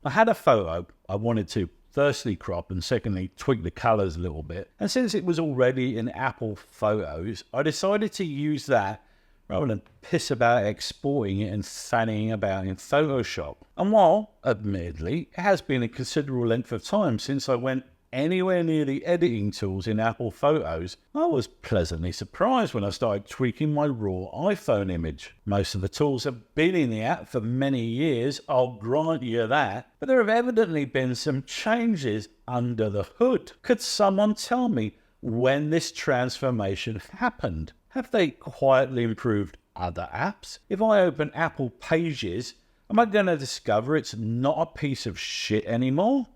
I had a photo I wanted to firstly crop and secondly tweak the colors a little bit. And since it was already in Apple Photos, I decided to use that rather than piss about exporting it and fanning about in Photoshop. And while, admittedly, it has been a considerable length of time since I went anywhere near the editing tools in Apple Photos, I was pleasantly surprised when I started tweaking my raw iPhone image. Most of the tools have been in the app for many years, I'll grant you that, but there have evidently been some changes under the hood. Could someone tell me when this transformation happened? Have they quietly improved other apps? If I open Apple Pages, am I going to discover it's not a piece of shit anymore?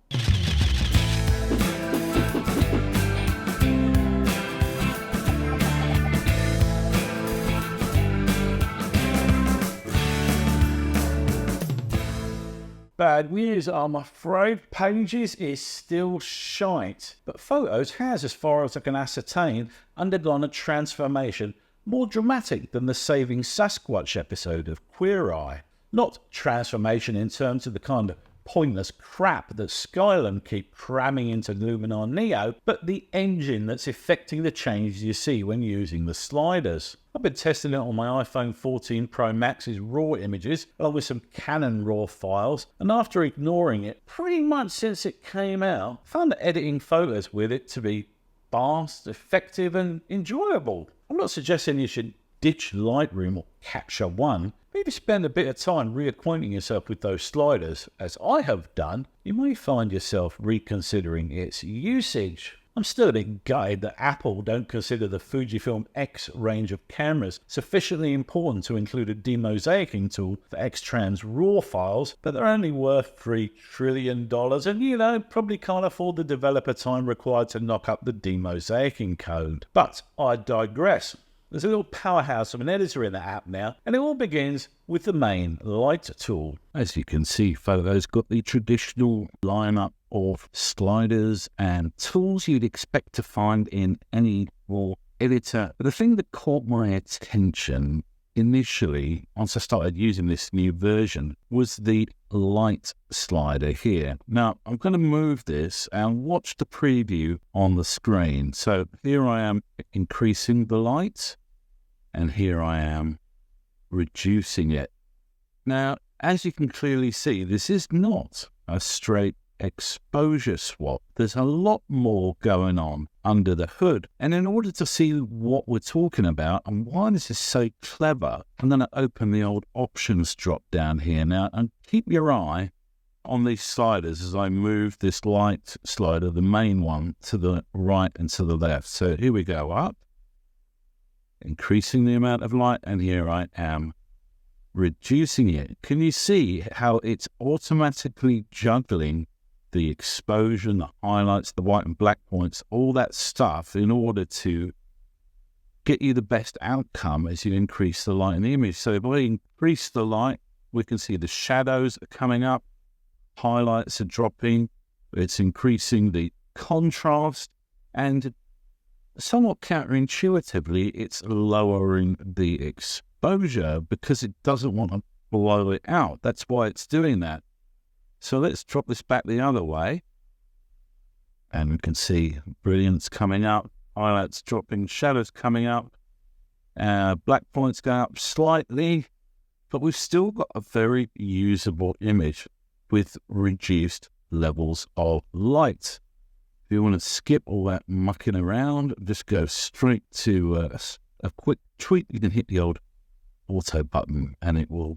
Bad news, I'm afraid. Pages is still shite, but Photos has, as far as I can ascertain, undergone a transformation more dramatic than the Saving Sasquatch episode of Queer Eye. Not transformation in terms of the kind of pointless crap that Skyland keep cramming into Luminar Neo, but the engine that's effecting the changes you see when using the sliders. I've been testing it on my iPhone 14 Pro Max's RAW images, along with some Canon RAW files, and after ignoring it pretty much since it came out, I found that editing photos with it to be fast, effective, and enjoyable. I'm not suggesting you should ditch Lightroom or Capture One. Maybe spend a bit of time reacquainting yourself with those sliders, as I have done. You may find yourself reconsidering its usage. I'm still a bit gutted that Apple don't consider the Fujifilm X range of cameras sufficiently important to include a demosaicing tool for X-Trans RAW files, but they're only worth $3 trillion and, probably can't afford the developer time required to knock up the demosaicing code. But I digress. There's a little powerhouse of an editor in the app now, and it all begins with the main light tool. As you can see, Photos got the traditional lineup of sliders and tools you'd expect to find in any RAW editor. But the thing that caught my attention initially, once I started using this new version, was the light slider here. Now, I'm going to move this and watch the preview on the screen. So here I am increasing the light, and here I am reducing it. Now, as you can clearly see, this is not a straight exposure swap. There's a lot more going on under the hood. And in order to see what we're talking about and why this is so clever, I'm going to open the old options drop down here now, and keep your eye on these sliders as I move this light slider, the main one, to the right and to the left. So here we go, up, increasing the amount of light, and here I am reducing it. Can you see how it's automatically juggling the exposure, the highlights, the white and black points, all that stuff, in order to get you the best outcome as you increase the light in the image? So if I increase the light, we can see the shadows are coming up, highlights are dropping, it's increasing the contrast, and somewhat counterintuitively, it's lowering the exposure because it doesn't want to blow it out. That's why it's doing that. So let's drop this back the other way, and we can see brilliance coming up, highlights dropping, shadows coming up, black points going up slightly, but we've still got a very usable image with reduced levels of light. If you want to skip all that mucking around, just go straight to a quick tweak. You can hit the old auto button, and it will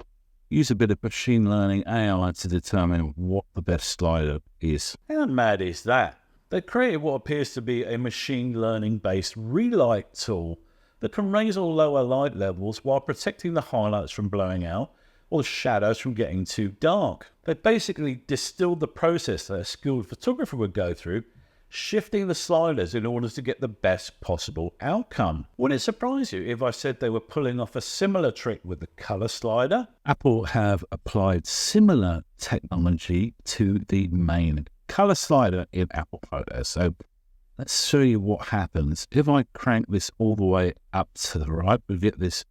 use a bit of machine learning AI to determine what the best slider is. How mad is that? They created what appears to be a machine learning based relight tool that can raise or lower light levels while protecting the highlights from blowing out or the shadows from getting too dark. They basically distilled the process that a skilled photographer would go through, shifting the sliders in order to get the best possible outcome. Would it surprise you if I said they were pulling off a similar trick with the color slider? Apple have applied similar technology to the main color slider in Apple Photos. So let's show you what happens. If I crank this all the way up to the right, we get this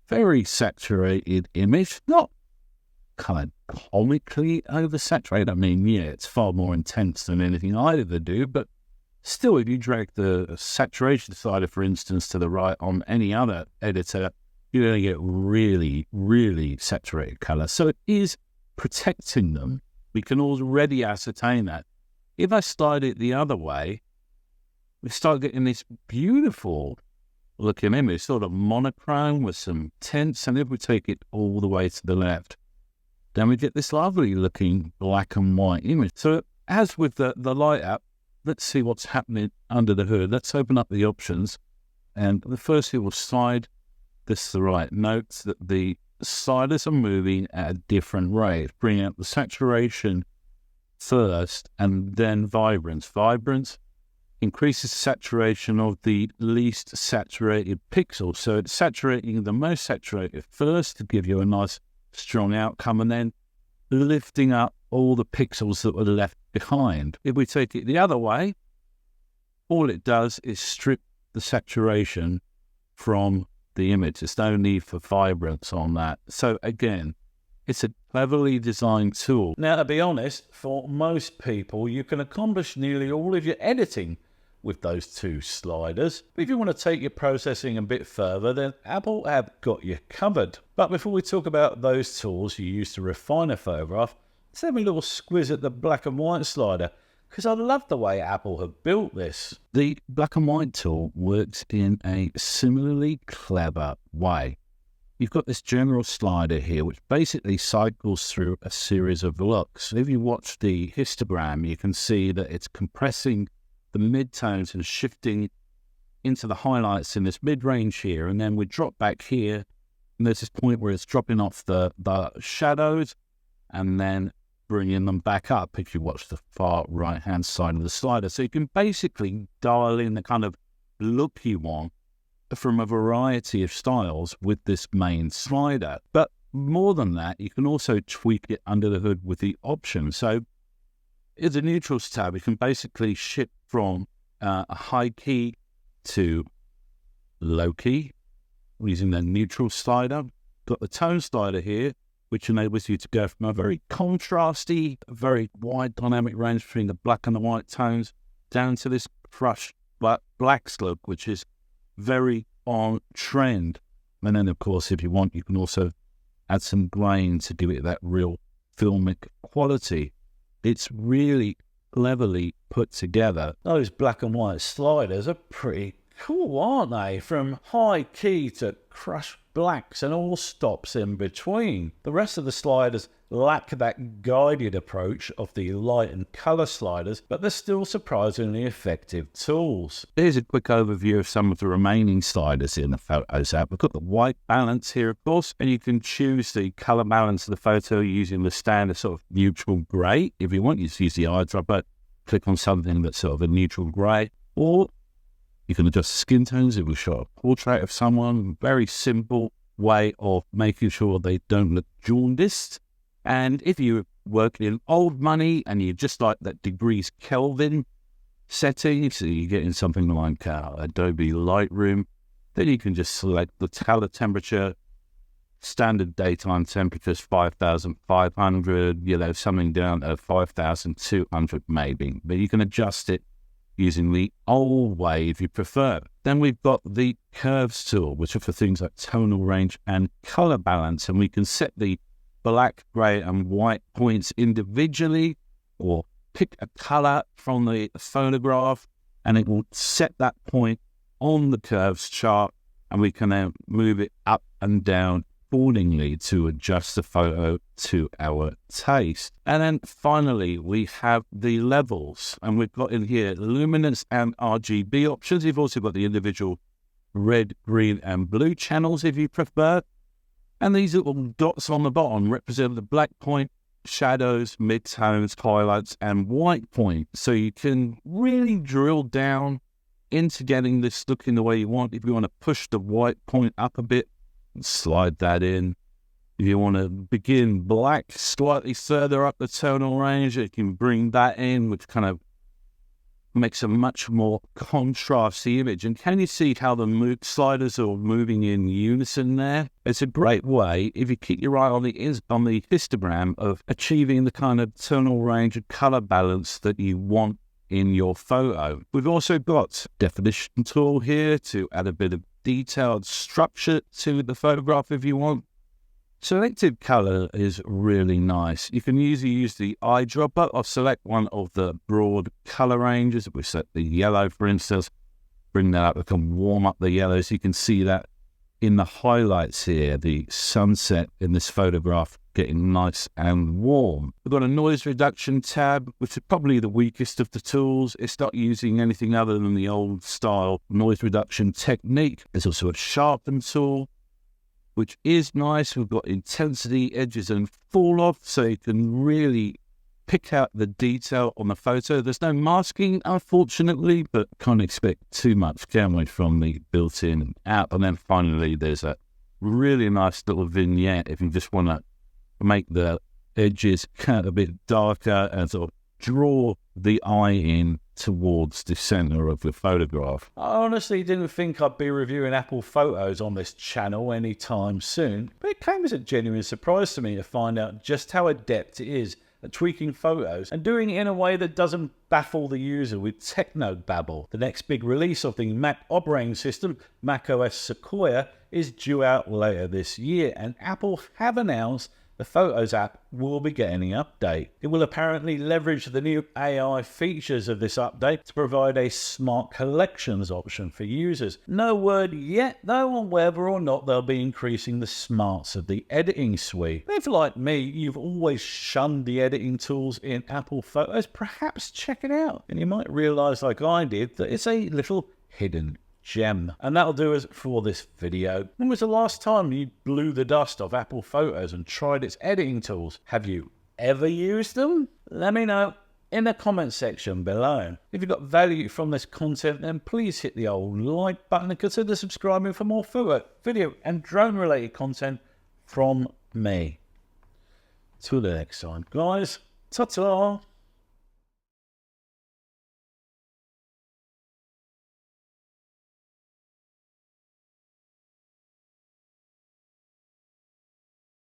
very saturated image, not kind of comically oversaturated. I mean, yeah, it's far more intense than anything I'd ever do, but still, if you drag the saturation slider, for instance, to the right on any other editor, you're going to get really, really saturated color. So it is protecting them. We can already ascertain that. If I slide it the other way, we start getting this beautiful looking image, sort of monochrome with some tints. And if we take it all the way to the left, then we get this lovely looking black and white image. So as with the light app, let's see what's happening under the hood. Let's open up the options. And the first thing we'll slide this to the right. Note that the sliders are moving at a different rate. Bring out the saturation first and then vibrance. Vibrance increases saturation of the least saturated pixels. So it's saturating the most saturated first to give you a nice strong outcome, and then lifting up all the pixels that were left behind. If we take it the other way, all it does is strip the saturation from the image. There's no need for vibrance on that. So again, it's a cleverly designed tool. Now, to be honest, for most people, you can accomplish nearly all of your editing with those two sliders. But if you want to take your processing a bit further, then Apple have got you covered. But before we talk about those tools you use to refine a photograph, let's have a little squiz at the black and white slider, because I love the way Apple have built this. The black and white tool works in a similarly clever way. You've got this general slider here, which basically cycles through a series of looks. If you watch the histogram, you can see that it's compressing the midtones and shifting into the highlights in this mid-range here. And then we drop back here, and there's this point where it's dropping off the shadows and then bringing them back up if you watch the far right-hand side of the slider. So you can basically dial in the kind of look you want from a variety of styles with this main slider. But more than that, you can also tweak it under the hood with the options. So in the neutrals tab, you can basically shift from a high key to low key using the neutral slider. Got the tone slider here, which enables you to go from a very contrasty, very wide dynamic range between the black and the white tones down to this crushed blacks look, which is very on trend. And then, of course, if you want, you can also add some grain to give it that real filmic quality. It's really cleverly put together. Those black and white sliders are pretty cool, aren't they? From high key to crushed blacks and all stops in between. The rest of the sliders lack that guided approach of the light and color sliders, but they're still surprisingly effective tools. Here's a quick overview of some of the remaining sliders in the Photos app. We've got the white balance here, of course, and you can choose the color balance of the photo using the standard sort of neutral gray. If you want, you just use the eyedropper, click on something that's sort of a neutral gray, or you can adjust skin tones if we show a portrait of someone. Very simple way of making sure they don't look jaundiced. And if you work in old money and you just like that degrees Kelvin setting, so you get in something like Adobe Lightroom, then you can just select the color temperature. Standard daytime temperature is 5,500, something down to 5,200 maybe. But you can adjust it using the old way if you prefer. Then we've got the curves tool, which are for things like tonal range and color balance. And we can set the black, gray, and white points individually, or pick a color from the photograph, and it will set that point on the curves chart, and we can then move it up and down accordingly to adjust the photo to our taste. And then finally, we have the levels, and we've got in here luminance and RGB options. You've also got the individual red, green, and blue channels if you prefer. And these little dots on the bottom represent the black point, shadows, midtones, highlights, and white point. So you can really drill down into getting this looking the way you want. If you want to push the white point up a bit, slide that in. If you want to begin black slightly further up the tonal range, you can bring that in, which kind of makes a much more contrasty image. And can you see how the sliders are moving in unison there? It's a great way, if you keep your eye on the histogram, of achieving the kind of tonal range and color balance that you want in your photo. We've also got definition tool here to add a bit of detailed structure to the photograph if you want. Selective color is really nice. You can usually use the eyedropper or select one of the broad color ranges. We set the yellow, for instance, bring that up. We can warm up the yellows. You can see that in the highlights here, the sunset in this photograph getting nice and warm. We've got a noise reduction tab, which is probably the weakest of the tools. It's not using anything other than the old style noise reduction technique. There's also a sharpen tool, which is nice. We've got intensity, edges and fall off, so you can really pick out the detail on the photo. There's no masking, unfortunately, but can't expect too much, can we, from the built-in app. And then finally, there's a really nice little vignette if you just want to make the edges cut a bit darker and sort of draw the eye in towards the center of the photograph. I honestly didn't think I'd be reviewing Apple Photos on this channel anytime soon, but it came as a genuine surprise to me to find out just how adept it is at tweaking photos and doing it in a way that doesn't baffle the user with techno-babble. The next big release of the Mac operating system, macOS Sequoia, is due out later this year, and Apple have announced the Photos app will be getting an update. It will apparently leverage the new AI features of this update to provide a smart collections option for users. No word yet, though, on whether or not they'll be increasing the smarts of the editing suite. If, like me, you've always shunned the editing tools in Apple Photos, perhaps check it out, and you might realize, like I did, that it's a little hidden gem. And that'll do us for this video. When was the last time you blew the dust off Apple Photos and tried its editing tools? Have you ever used them? Let me know in the comment section below. If you got value from this content, then please hit the old like button and consider subscribing for more photo, video and drone related content from me. Till the next time, guys. Ta-ta!